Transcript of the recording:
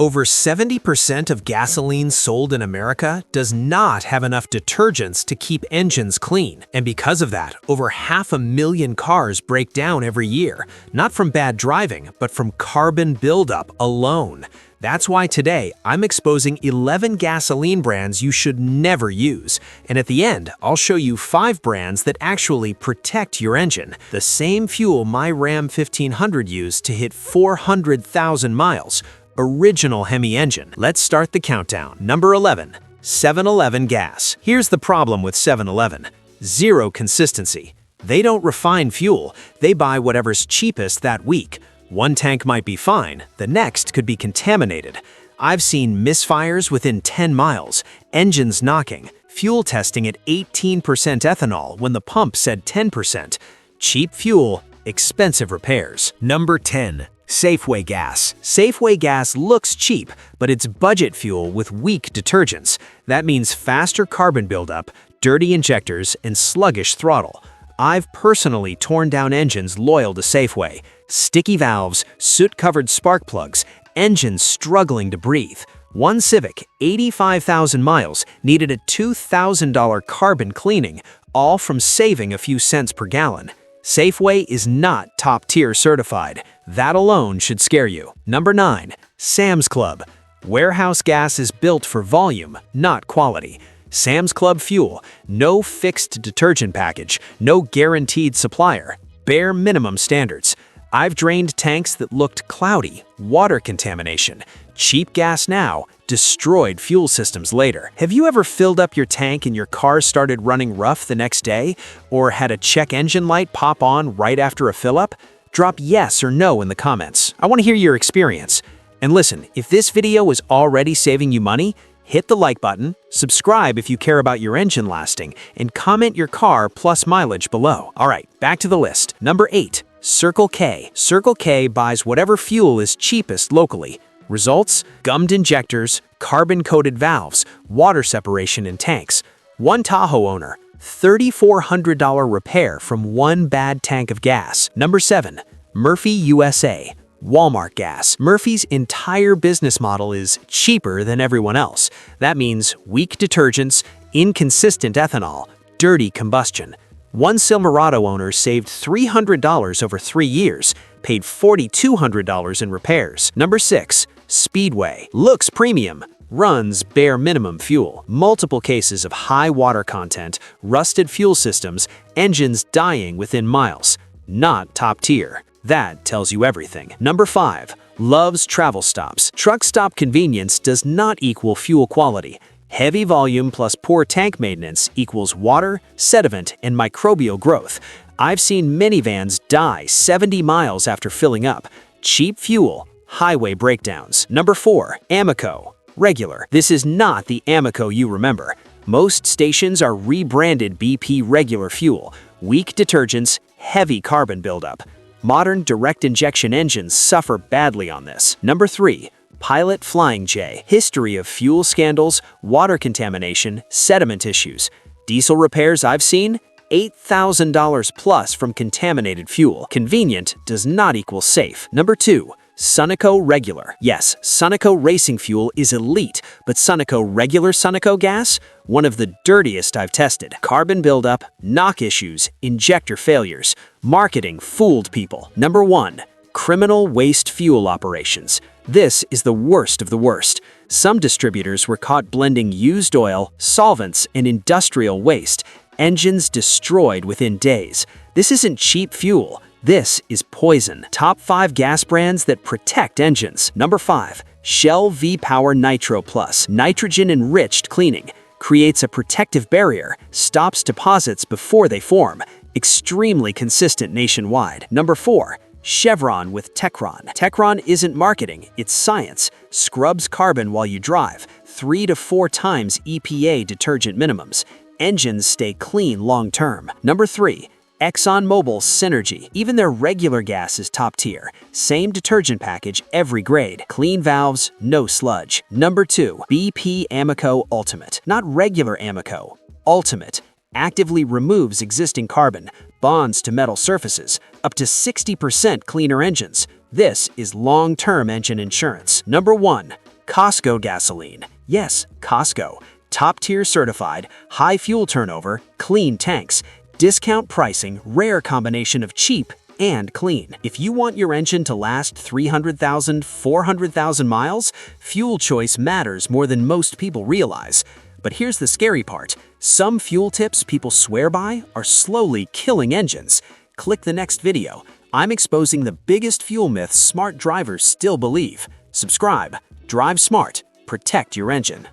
Over 70% of gasoline sold in America does not have enough detergents to keep engines clean. And because of that, over 500,000 cars break down every year, not from bad driving, but from carbon buildup alone. That's why today, I'm exposing 11 gasoline brands you should never use. And at the end, I'll show you 5 brands that actually protect your engine. The same fuel my Ram 1500 used to hit 400,000 miles. Original Hemi engine. Let's start the countdown. Number 11. 7-Eleven gas. Here's the problem with 7-Eleven. Zero consistency. They don't refine fuel. They buy whatever's cheapest that week. One tank might be fine, the next could be contaminated. I've seen misfires within 10 miles, engines knocking, fuel testing at 18% ethanol when the pump said 10%. Cheap fuel, expensive repairs. Number 10. Safeway gas. Safeway gas looks cheap, but it's budget fuel with weak detergents. That means faster carbon buildup, dirty injectors, and sluggish throttle. I've personally torn down engines loyal to Safeway. Sticky valves, soot-covered spark plugs, engines struggling to breathe. One Civic, 85,000 miles, needed a $2,000 carbon cleaning, all from saving a few cents per gallon. Safeway is not top-tier certified. That alone should scare you. Number 9. Sam's Club. Warehouse gas is built for volume, not quality. Sam's Club fuel, no fixed detergent package, no guaranteed supplier, bare minimum standards. I've drained tanks that looked cloudy, water contamination. Cheap gas now, destroyed fuel systems later. Have you ever filled up your tank and your car started running rough the next day? Or had a check engine light pop on right after a fill-up? Drop yes or no in the comments. I want to hear your experience. And listen, if this video is already saving you money, hit the like button, subscribe if you care about your engine lasting, and comment your car plus mileage below. All right, back to the list. Number 8. Circle K. Circle K buys whatever fuel is cheapest locally. Results? Gummed injectors, carbon-coated valves, water separation in tanks. One Tahoe owner, $3,400 repair from one bad tank of gas. Number 7. Murphy USA. Walmart gas. Murphy's entire business model is cheaper than everyone else. That means weak detergents, inconsistent ethanol, dirty combustion. One Silverado owner saved $300 over 3 years, paid $4,200 in repairs. Number 6. Speedway. Looks premium, runs bare minimum fuel. Multiple cases of high water content, rusted fuel systems, engines dying within miles. Not top tier. That tells you everything. Number 5. Love's Travel Stops. Truck stop convenience does not equal fuel quality. Heavy volume plus poor tank maintenance equals water, sediment, and microbial growth. I've seen minivans die 70 miles after filling up. Cheap fuel, highway breakdowns. Number 4. Amoco. Regular. This is not the Amoco you remember. Most stations are rebranded BP regular fuel. Weak detergents, heavy carbon buildup. Modern direct injection engines suffer badly on this. Number 3. Pilot Flying J. History of fuel scandals, water contamination, sediment issues. Diesel repairs I've seen? $8,000 plus from contaminated fuel. Convenient does not equal safe. Number 2. Sunoco Regular. Yes, Sunoco racing fuel is elite, but Sunoco regular Sunoco gas? One of the dirtiest I've tested. Carbon buildup, knock issues, injector failures. Marketing fooled people. Number 1. Criminal waste fuel operations. This is the worst of the worst. Some distributors were caught blending used oil, solvents, and industrial waste. Engines destroyed within days. This isn't cheap fuel. This is poison. Top 5 gas brands that protect engines. Number 5. Shell V-Power Nitro Plus. Nitrogen-enriched cleaning. Creates a protective barrier. Stops deposits before they form. Extremely consistent nationwide. Number 4. Chevron with Techron. Techron isn't marketing, it's science. Scrubs carbon while you drive. 3 to 4 times EPA detergent minimums. Engines stay clean long term. Number 3. ExxonMobil Synergy. Even their regular gas is top tier. Same detergent package every grade. Clean valves, no sludge. Number 2. BP Amoco Ultimate. Not regular Amoco. Ultimate. Actively removes existing carbon, bonds to metal surfaces, up to 60% cleaner engines. This is long-term engine insurance. Number 1. Costco gasoline. Yes, Costco. Top-tier certified, high fuel turnover, clean tanks, discount pricing, rare combination of cheap and clean. If you want your engine to last 300,000, 400,000 miles, fuel choice matters more than most people realize. But here's the scary part. Some fuel tips people swear by are slowly killing engines. Click the next video. I'm exposing the biggest fuel myths smart drivers still believe. Subscribe, drive smart, protect your engine.